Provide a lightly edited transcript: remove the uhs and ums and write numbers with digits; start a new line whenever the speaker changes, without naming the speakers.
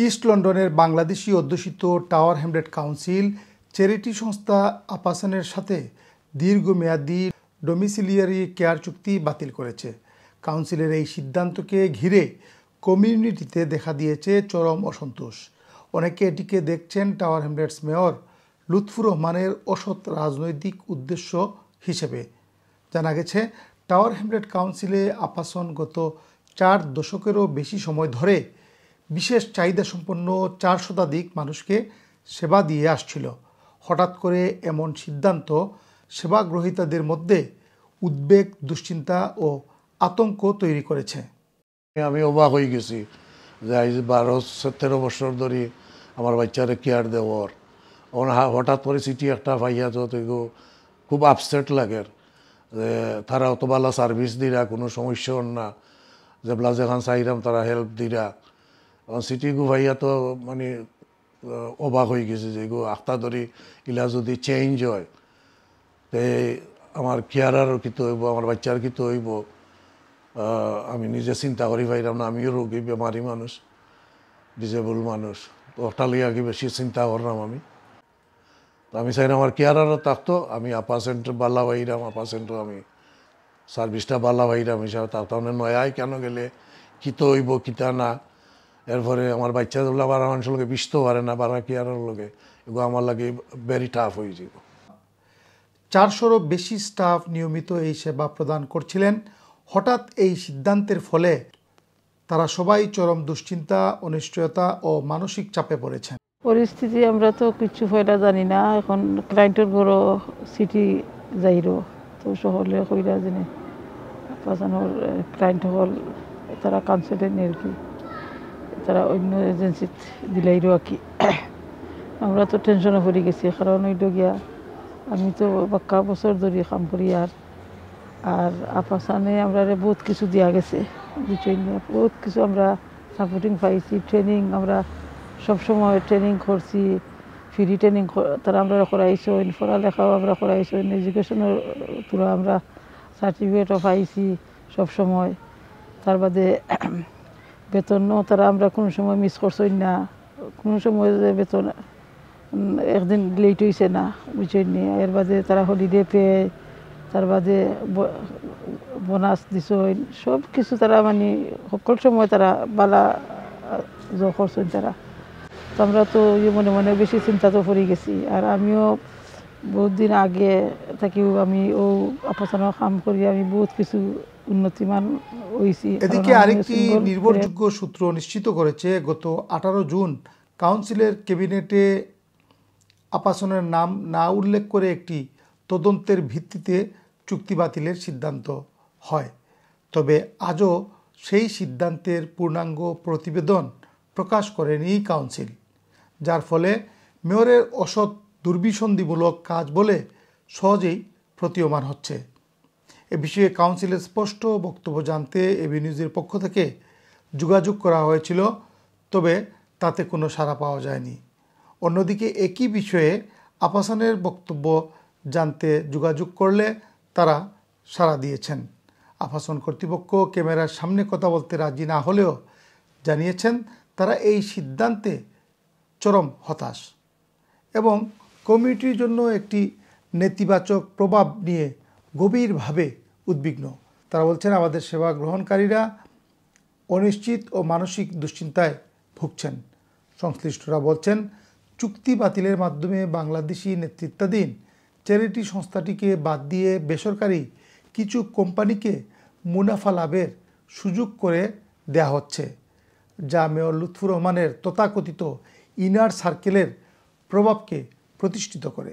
East লন্ডনের বাংলাদেশি অধ্যুষিত tower Hamlet council charity সংস্থা আপাসানের সাথে দীর্ঘমেয়াদী ডোমিসিলিয়ারি কেয়ার চুক্তি বাতিল করেছে। কাউন্সিলের এই সিদ্ধান্তকে ঘিরে কমিউনিটিতে দেখা দিয়েছে চরম অসন্তোষ। অনেকে এটিকে দেখছেন টাওয়ার হ্যামলেটস মেয়র লুৎফুর রহমানের অসৎ রাজনৈতিক উদ্দেশ্য হিসেবে। জানা গেছে, টাওয়ার হ্যামলেট কাউন্সিলে আপাসন গত 4 দশকেরও বেশি সময় ধরে বিশেষ চাহিদাসম্পন্ন 4 শতাধিক মানুষকে সেবা দিয়ে আসছিল। হঠাৎ করে এমন সিদ্ধান্ত সেবা গ্রহীতাদের মধ্যে উদ্বেগ, দুশ্চিন্তা ও আতঙ্ক তৈরি করেছে।
আমি অবাক হয়ে গেছি যে আজ 12-13 বছর ধরে আমার বাচ্চারে কেয়ার দেওয়ার হঠাৎ করে চিঠি একটা পাইয়া তো খুব আপসেট লাগে যে তারা অত ভালো সার্ভিস দিরা, কোনো সমস্যা না, যেগুলা যেখান চাইলাম তারা হেল্প দিরা। চিঠি গু ভাইয়া তো মানে অবাক হয়ে গেছে যে আখতা ধরি ইলা যদি চেঞ্জ হয় তে আমার কেয়ারারও কিতো হইব, আমার বাচ্চার কিতো হইব। আমি নিজে চিন্তা করি পাইলাম না। আমিও রোগী, বেমারি মানুষ, ডিজেবল মানুষ, তো ওটা লিয়ে আগে বেশি চিন্তা করলাম আমি। তো আমি চাই না আমার কেয়ারারও থাকতো, আমি আপা সেন্টার বাল্লা বাইরাম, আপা সেন্টার আমি সার্ভিসটা বাল্লা বাইরাম হিসাবে তার নয়ায় কেন গেলে কিতো হইব কিতা না। এরপরে আমার বাচ্চাগুলো আবার মানুষের লোকে বিশতে পারে না, বারা কেয়ারের লোকে এগুলো আমার লাগে ভেরি টাফ হয়ে যাব।
400-রও বেশি স্টাফ নিয়মিত এই সেবা প্রদান করছিলেন। হঠাৎ এই সিদ্ধান্তের ফলে তারা সবাই চরম দুশ্চিন্তা, অনিশ্চয়তা ও মানসিক চাপে পড়েছেন।
পরিস্থিতি আমরা তো কিছু ফয়লা জানি না। এখন ক্লায়েন্টের বড় সিটি যাইরো তো শহরে কইরা জানে পাঁচানোর ক্লায়েন্ট হল তারা কাউন্সিলে নিয়ে কি তারা অন্য এজেন্সিত দিলাইরো আর কি। আমরা তো টেনশনে পড়ে গেছি, কারণ ওইটা গিয়া আমি তো বাক্কা বছর ধরে কাম করি আর আপাসানে আমরা বহুত কিছু দেওয়া গেছে, বুঝছেন, বহুত কিছু আমরা সাপোর্টিং পাইছি। ট্রেনিং আমরা সবসময় ট্রেনিং করছি, ফ্রি ট্রেনিং তারা আমরা করাইছো, পড়ালেখাও আমরা করাইছো, এডুকেশনের পুরো আমরা সার্টিফিকেটও পাইছি সবসময়। তার বাদে বেতনও তারা আমরা কোনো সময় মিস করছই না, কোনো সময় যে বেতন একদিন লেট হয়েছে না, বুঝছেন। এর বাদে তারা হলিডে পে, তার বাদে বোনাস দিছ, সব কিছু তারা মানে সকল সময় তারা বালা করছেন তারা। তো আমরা তো মনে মনে বেশি চিন্তা তো পড়ে গেছি। আর আমিও বহুত দিন আগে থাকি আমি ও আপাসানোর কাম করি, আমি বহুত কিছু উন্নতিমান হয়েছি।
এদিকে আরেকটি নির্ভরযোগ্য সূত্র নিশ্চিত করেছে, গত 18 জুন কাউন্সিলের ক্যাবিনেটে আপাসনের নাম না উল্লেখ করে একটি তদন্তের ভিত্তিতে চুক্তি বাতিলের সিদ্ধান্ত হয়। তবে আজও সেই সিদ্ধান্তের পূর্ণাঙ্গ প্রতিবেদন প্রকাশ করেনি কাউন্সিল, যার ফলে মেয়রের অসৎ দুর্বিসন্ধিমূলক কাজ বলে সহজেই প্রতীয়মান হচ্ছে। এ বিষয়ে কাউন্সিলের স্পষ্ট বক্তব্য জানতে এবি নিউজের পক্ষ থেকে যোগাযোগ করা হয়েছিল, তবে তাতে কোনো সাড়া পাওয়া যায়নি। অন্যদিকে একই বিষয়ে আপাসানের বক্তব্য জানতে যোগাযোগ করলে তারা সাড়া দিয়েছেন। আপাসন কর্তৃপক্ষ ক্যামেরার সামনে কথা বলতে রাজি না হলেও জানিয়েছেন তারা এই সিদ্ধান্তে চরম হতাশ এবং কমিউনিটির জন্য একটি নেতিবাচক প্রভাব নিয়ে গভীরভাবে উদ্বিগ্ন। তারা বলছেন, আমাদের সেবা গ্রহণকারীরা অনিশ্চিত ও মানসিক দুশ্চিন্তায় ভুগছেন। সংশ্লিষ্টরা বলছেন, চুক্তি বাতিলের মাধ্যমে বাংলাদেশি নেতৃত্বাধীন চ্যারিটি সংস্থাটিকে বাদ দিয়ে বেসরকারি কিছু কোম্পানিকে মুনাফা লাভের সুযোগ করে দেয়া হচ্ছে, যা মেয়র লুৎফুর রহমানের তথাকথিত ইনার সার্কেলের প্রভাবকে প্রতিষ্ঠিত করে।